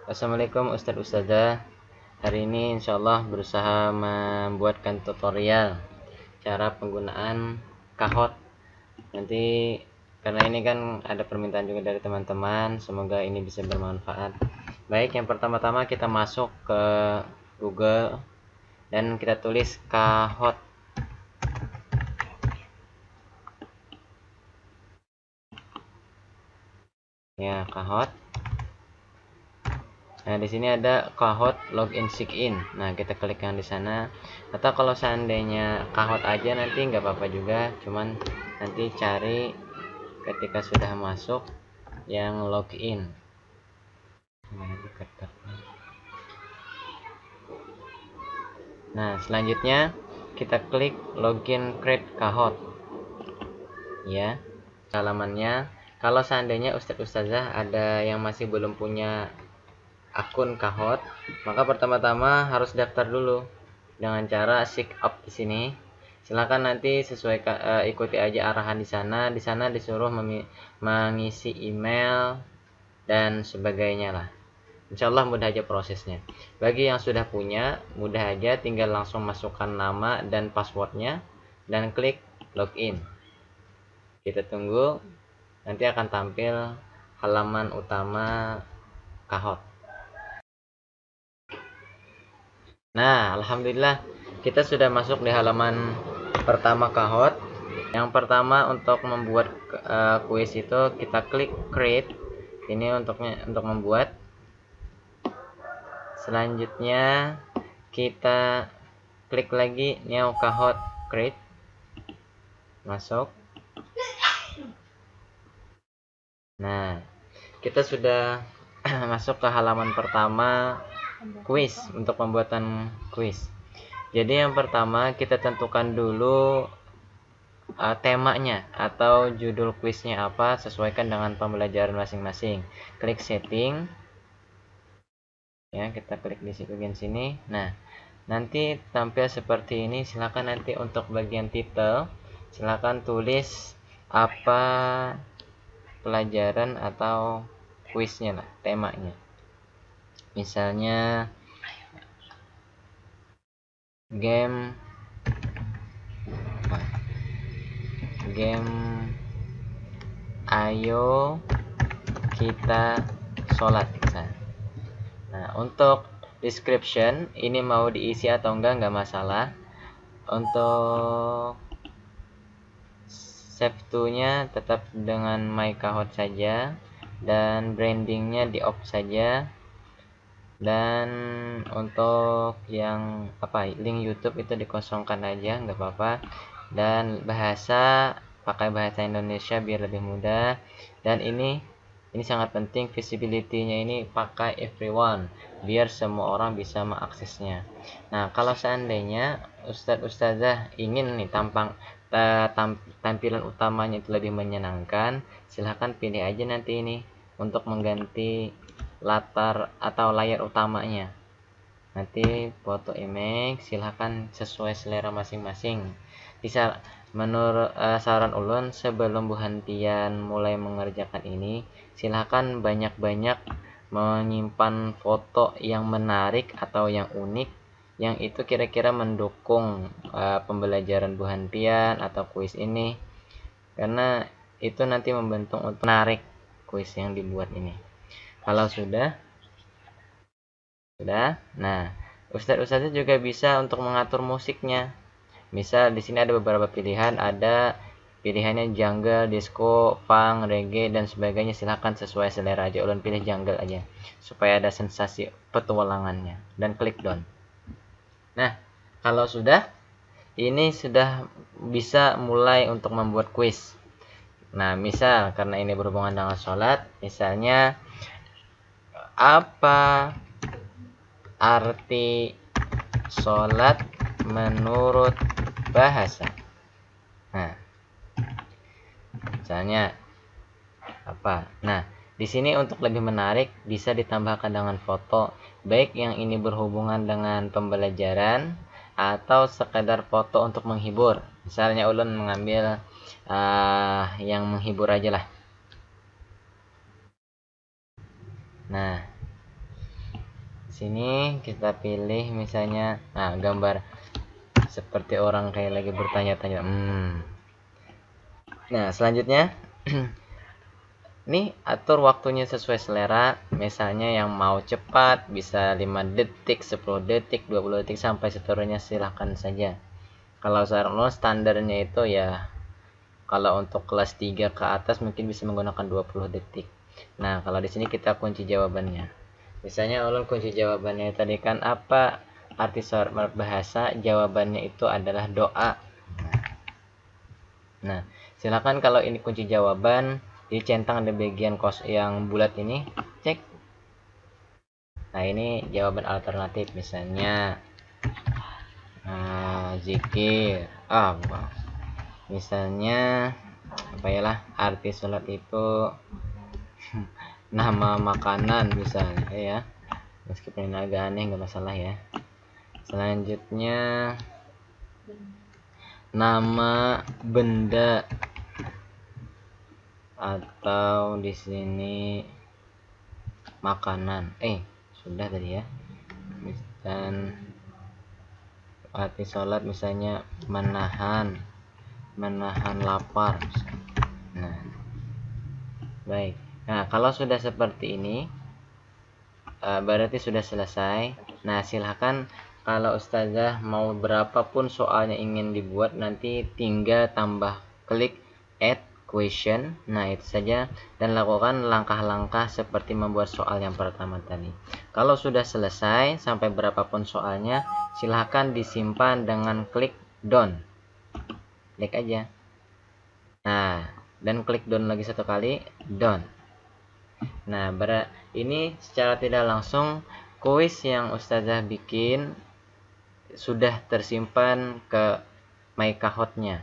Assalamualaikum Ustadz Ustazah. Hari ini insya Allah berusaha membuatkan tutorial cara penggunaan kahot. Nanti karena ini kan ada permintaan juga dari teman-teman, semoga ini bisa bermanfaat. Baik, yang pertama-tama kita masuk ke Google dan kita tulis kahot. Ya, kahot. Nah, di sini ada kahot login sign. Nah, kita klik yang di sana. Atau kalau seandainya kahot aja nanti nggak apa-apa juga, cuman nanti cari ketika sudah masuk yang login. Nah, selanjutnya kita klik login create kahot. Ya, halamannya. Kalau seandainya Ustadz Ustazah ada yang masih belum punya akun kahot, maka pertama-tama harus daftar dulu dengan cara sign up di sini. Silakan nanti sesuaikan, ikuti aja arahan di sana. Di sana disuruh mengisi email dan sebagainya lah. Insya Allah mudah aja prosesnya. Bagi yang sudah punya, mudah aja, tinggal langsung masukkan nama dan passwordnya dan klik login. Kita tunggu, nanti akan tampil halaman utama kahot. Nah, alhamdulillah kita sudah masuk di halaman pertama kahot. Yang pertama untuk membuat kuis itu kita klik create. Ini untuk membuat. Selanjutnya kita klik lagi new kahot create. Masuk. Nah, kita sudah masuk ke halaman pertama kuis untuk pembuatan kuis. Jadi yang pertama kita tentukan dulu temanya atau judul kuisnya apa, sesuaikan dengan pembelajaran masing-masing. Klik setting. Ya, kita klik di bagian sini. Nah, nanti tampil seperti ini. Silakan nanti untuk bagian title, silakan tulis apa pelajaran atau kuisnya lah, temanya. Misalnya game ayo kita sholat. Nah, untuk description ini mau diisi atau enggak masalah. Untuk save to-nya tetap dengan my kahot saja, dan brandingnya di off saja. Dan untuk yang link YouTube itu dikosongkan aja, nggak apa-apa. Dan bahasa pakai bahasa Indonesia biar lebih mudah. Dan ini sangat penting, visibility-nya ini pakai everyone biar semua orang bisa mengaksesnya. Nah, kalau seandainya Ustadz Ustazah ingin nih tampilan utamanya itu lebih menyenangkan, silahkan pilih aja nanti ini untuk mengganti latar atau layar utamanya. Nanti foto image silahkan sesuai selera masing-masing. Bisa menurut saran ulun, sebelum Bu Hantian mulai mengerjakan ini, silahkan banyak-banyak menyimpan foto yang menarik atau yang unik, yang itu kira-kira mendukung pembelajaran Bu Hantian atau kuis ini, karena itu nanti membentuk untuk menarik kuis yang dibuat ini. Kalau sudah, nah, Ustadz juga bisa untuk mengatur musiknya. Misal di sini ada beberapa pilihan, ada pilihannya jungle, disco, funk, reggae dan sebagainya. Silahkan sesuai selera aja. Ulun pilih jungle aja supaya ada sensasi petualangannya, dan klik done. Nah, kalau sudah, ini sudah bisa mulai untuk membuat kuis. Nah, misal karena ini berhubungan dengan sholat, misalnya apa arti sholat menurut bahasa. Nah, misalnya apa? Nah, di sini untuk lebih menarik bisa ditambahkan dengan foto, baik yang ini berhubungan dengan pembelajaran atau sekedar foto untuk menghibur. Misalnya ulun mengambil yang menghibur aja lah. Nah, sini kita pilih misalnya, nah gambar seperti orang kayak lagi bertanya-tanya. Nah selanjutnya nih atur waktunya sesuai selera. Misalnya yang mau cepat bisa 5 detik, 10 detik, 20 detik sampai seterusnya, silahkan saja. Kalau standarnya itu ya, kalau untuk kelas 3 ke atas mungkin bisa menggunakan 20 detik. Nah, kalau di sini kita kunci jawabannya. Misalnya ulun kunci jawabannya tadi kan apa arti surat bahasa, jawabannya itu adalah doa. Nah, silakan kalau ini kunci jawaban dicentang di bagian yang bulat ini, cek. Nah, ini jawaban alternatif misalnya zikir. Misalnya apa ya lah, arti sholat itu nama makanan misalnya ya, meskipun ini agak aneh nggak masalah ya. Selanjutnya nama benda, atau di sini makanan. Sudah tadi ya. Dan arti sholat misalnya menahan lapar. Nah, baik. Nah, kalau sudah seperti ini berarti sudah selesai. Nah, silahkan kalau ustazah mau berapapun soalnya ingin dibuat, nanti tinggal tambah klik add question. Nah, itu saja, dan lakukan langkah-langkah seperti membuat soal yang pertama tadi. Kalau sudah selesai sampai berapapun soalnya, silahkan disimpan dengan klik done. Klik aja. Nah, dan klik done lagi satu kali, done. Nah, ini secara tidak langsung kuis yang ustazah bikin sudah tersimpan ke MyKahoot-nya.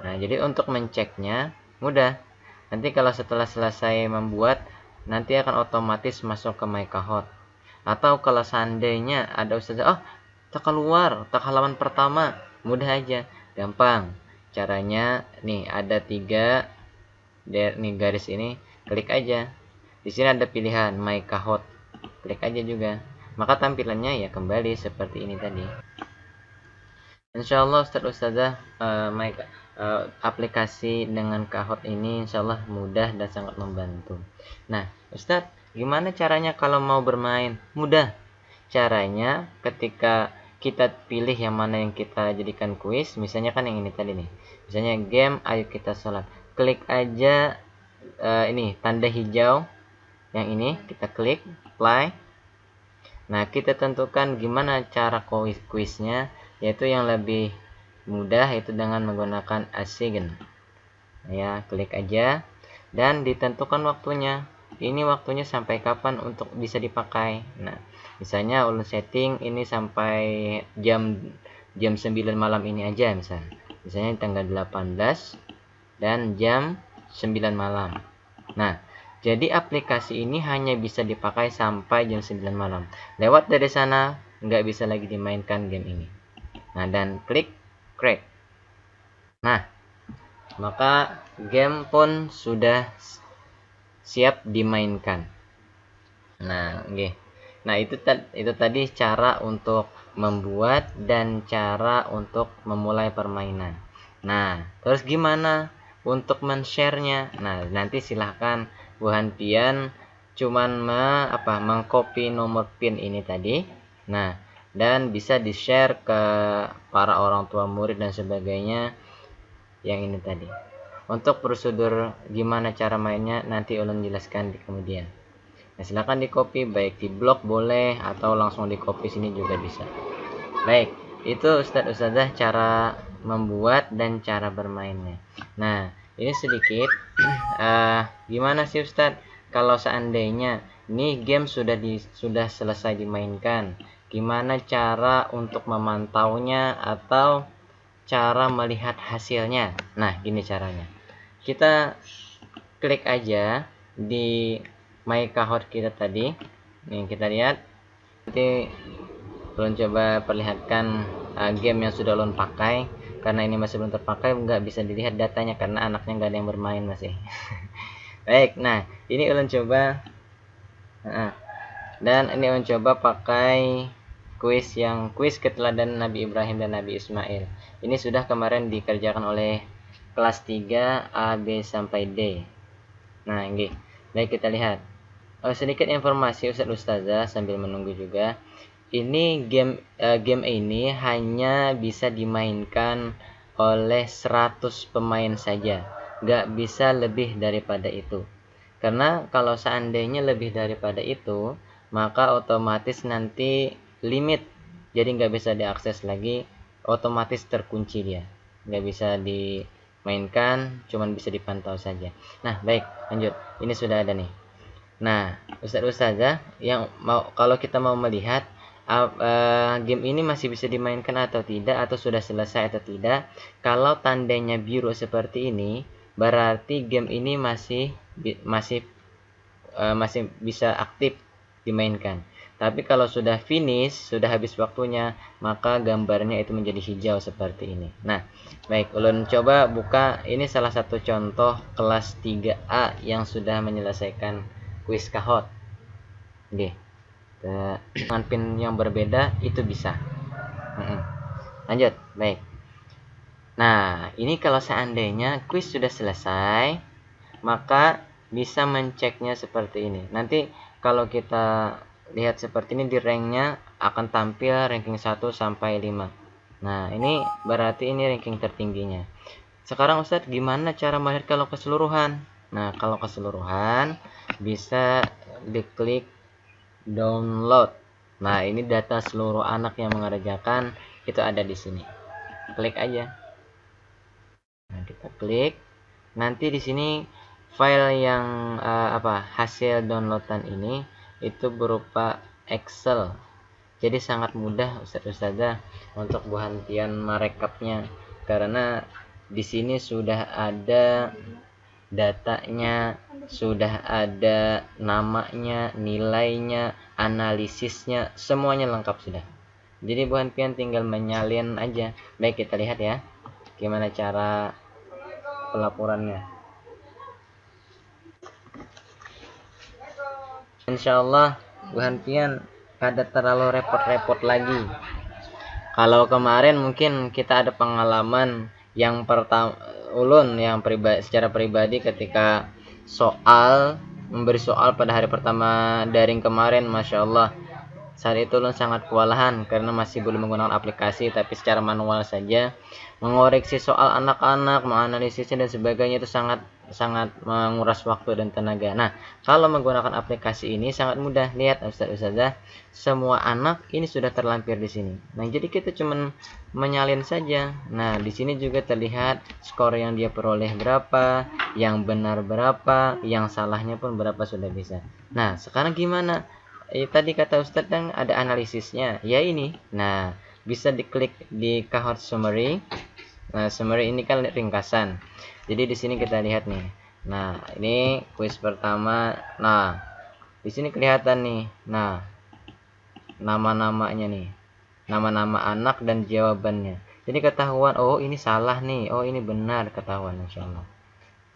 Nah, jadi untuk menceknya mudah. Nanti kalau setelah selesai membuat, nanti akan otomatis masuk ke MyKahoot. Atau kalau seandainya ada ustazah, tak keluar, tak halaman pertama, mudah aja, gampang. Caranya nih ada 3 nih garis ini, klik aja. Di sini ada pilihan MyKahoot, klik aja juga. Maka tampilannya ya kembali seperti ini tadi. Insyaallah ustazah aplikasi dengan Kahoot ini insyaallah mudah dan sangat membantu. Nah, Ustadz, gimana caranya kalau mau bermain? Mudah. Caranya ketika kita pilih yang mana yang kita jadikan kuis, misalnya kan yang ini tadi nih. Misalnya game ayo kita sholat. Klik aja ini tanda hijau yang ini, kita klik play. Nah, kita tentukan gimana cara kuisnya, yaitu yang lebih mudah yaitu dengan menggunakan Asigen. Ya, klik aja dan ditentukan waktunya. Ini waktunya sampai kapan untuk bisa dipakai. Nah, misalnya ulun setting ini sampai jam 9 malam ini aja misalnya tanggal 18 dan jam 9 malam. Nah, jadi aplikasi ini hanya bisa dipakai sampai jam 9 malam. Lewat dari sana nggak bisa lagi dimainkan game ini. Nah, dan klik create. Nah, maka game pun sudah siap dimainkan. Nah, oke. Nah, itu tadi cara untuk membuat dan cara untuk memulai permainan. Nah, terus gimana untuk men-share-nya? Nah, nanti silahkan Bu Hanpian cuman mengcopy nomor PIN ini tadi. Nah, dan bisa di-share ke para orang tua murid dan sebagainya yang ini tadi. Untuk prosedur gimana cara mainnya nanti ulun jelaskan di kemudian. Nah, silakan di copy, baik di blog boleh atau langsung di copy sini juga bisa. Baik, itu ustazah cara membuat dan cara bermainnya. Nah, ini sedikit gimana sih Ustadz kalau seandainya nih game sudah selesai dimainkan, gimana cara untuk memantaunya atau cara melihat hasilnya? Nah, gini caranya. Kita klik aja di MyKahoot kita tadi. Nih, kita lihat. Nanti ulun coba perlihatkan game yang sudah ulun pakai. Karena ini masih belum terpakai, nggak bisa dilihat datanya karena anaknya nggak ada yang bermain masih. Baik, nah ini ulun coba. Dan ini mencoba pakai kuis keteladanan Nabi Ibrahim dan Nabi Ismail. Ini sudah kemarin dikerjakan oleh kelas 3 A, B sampai D. Nah, ini baik, kita lihat. Sedikit informasi Ustazah sambil menunggu juga. Ini game ini hanya bisa dimainkan oleh 100 pemain saja, nggak bisa lebih daripada itu. Karena kalau seandainya lebih daripada itu, maka otomatis nanti limit, jadi nggak bisa diakses lagi, otomatis terkunci dia, nggak bisa dimainkan, cuman bisa dipantau saja. Nah, baik, lanjut. Ini sudah ada nih. Nah, Ustazah yang kalau kita mau melihat game ini masih bisa dimainkan atau tidak, atau sudah selesai atau tidak, kalau tandanya biru seperti ini, berarti game ini masih bisa aktif dimainkan. Tapi kalau sudah finish, sudah habis waktunya, maka gambarnya itu menjadi hijau seperti ini. Nah, baik, ulun coba buka. Ini salah satu contoh kelas 3A yang sudah menyelesaikan kuis Kahoot. Oke. Dengan pin yang berbeda itu bisa. Lanjut, baik. Nah, ini kalau seandainya kuis sudah selesai, maka bisa menceknya seperti ini. Nanti kalau kita lihat seperti ini, di ranknya akan tampil ranking 1 sampai 5. Nah, ini berarti ini ranking tertingginya. Sekarang Ustadz, gimana cara melihat kalau keseluruhan? Nah, kalau keseluruhan bisa diklik download. Nah, ini data seluruh anak yang mengerjakan itu ada di sini. Klik aja. Nah, kita klik. Nanti di sini file yang hasil downloadan ini itu berupa Excel. Jadi sangat mudah Ustazah untuk Bu Hantian merekapnya, karena di sini sudah ada datanya, sudah ada namanya, nilainya, analisisnya, semuanya lengkap sudah. Jadi Bu Hantian tinggal menyalin aja. Baik, kita lihat ya gimana cara pelaporannya. Insyaallah Bu Hantian kada terlalu repot-repot lagi. Kalau kemarin mungkin kita ada pengalaman yang pertama, ulun yang secara pribadi ketika memberi soal pada hari pertama daring kemarin, Masya Allah, saat itu ulun sangat kewalahan karena masih belum menggunakan aplikasi, tapi secara manual saja mengoreksi soal anak-anak, menganalisisnya dan sebagainya, itu sangat menguras waktu dan tenaga. Nah, kalau menggunakan aplikasi ini sangat mudah. Lihat Ustazah, semua anak ini sudah terlampir di sini. Nah, jadi kita cuma menyalin saja. Nah, di sini juga terlihat skor yang dia peroleh berapa, yang benar berapa, yang salahnya pun berapa, sudah bisa. Nah, sekarang gimana? Tadi kata Ustadz yang ada analisisnya, ya ini. Nah, bisa diklik di Kahoot summary. Nah, summary ini kan ringkasan. Jadi di sini kita lihat nih. Nah, ini kuis pertama. Nah, di sini kelihatan nih. Nah, nama-namanya nih. Nama-nama anak dan jawabannya. Jadi ketahuan, oh ini salah nih, oh ini benar, ketahuan insyaallah.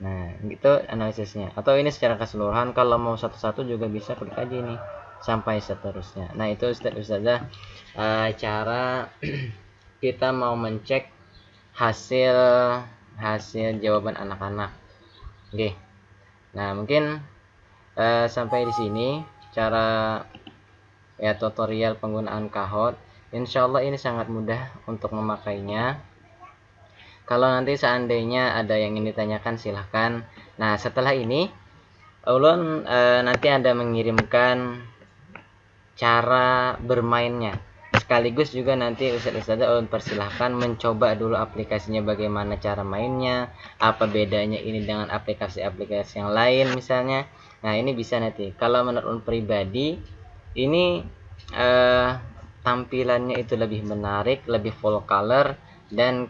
Nah, gitu analisisnya. Atau ini secara keseluruhan, kalau mau satu-satu juga bisa, klik aja ini sampai seterusnya. Nah, itu Ustazah cara kita mau mencek hasil jawaban anak-anak. Oke. Nah, mungkin sampai di sini cara tutorial penggunaan Kahoot. Insyaallah ini sangat mudah untuk memakainya. Kalau nanti seandainya ada yang ingin ditanyakan, silahkan. Nah, setelah ini ulun nanti Anda mengirimkan cara bermainnya. Sekaligus juga nanti Ustazah ulun persilahkan mencoba dulu aplikasinya, bagaimana cara mainnya, apa bedanya ini dengan aplikasi-aplikasi yang lain misalnya. Nah, ini bisa nanti. Kalau menurut ulun pribadi, ini tampilannya itu lebih menarik, lebih full color, dan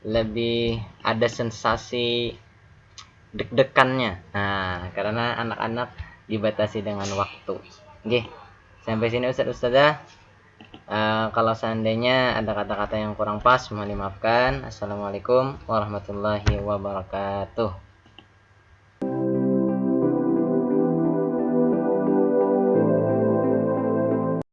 lebih ada sensasi deg-degannya. Nah, karena anak-anak dibatasi dengan waktu. Oke, sampai sini Ustazah. Kalau seandainya ada kata-kata yang kurang pas, mohon dimaafkan. Assalamualaikum warahmatullahi wabarakatuh.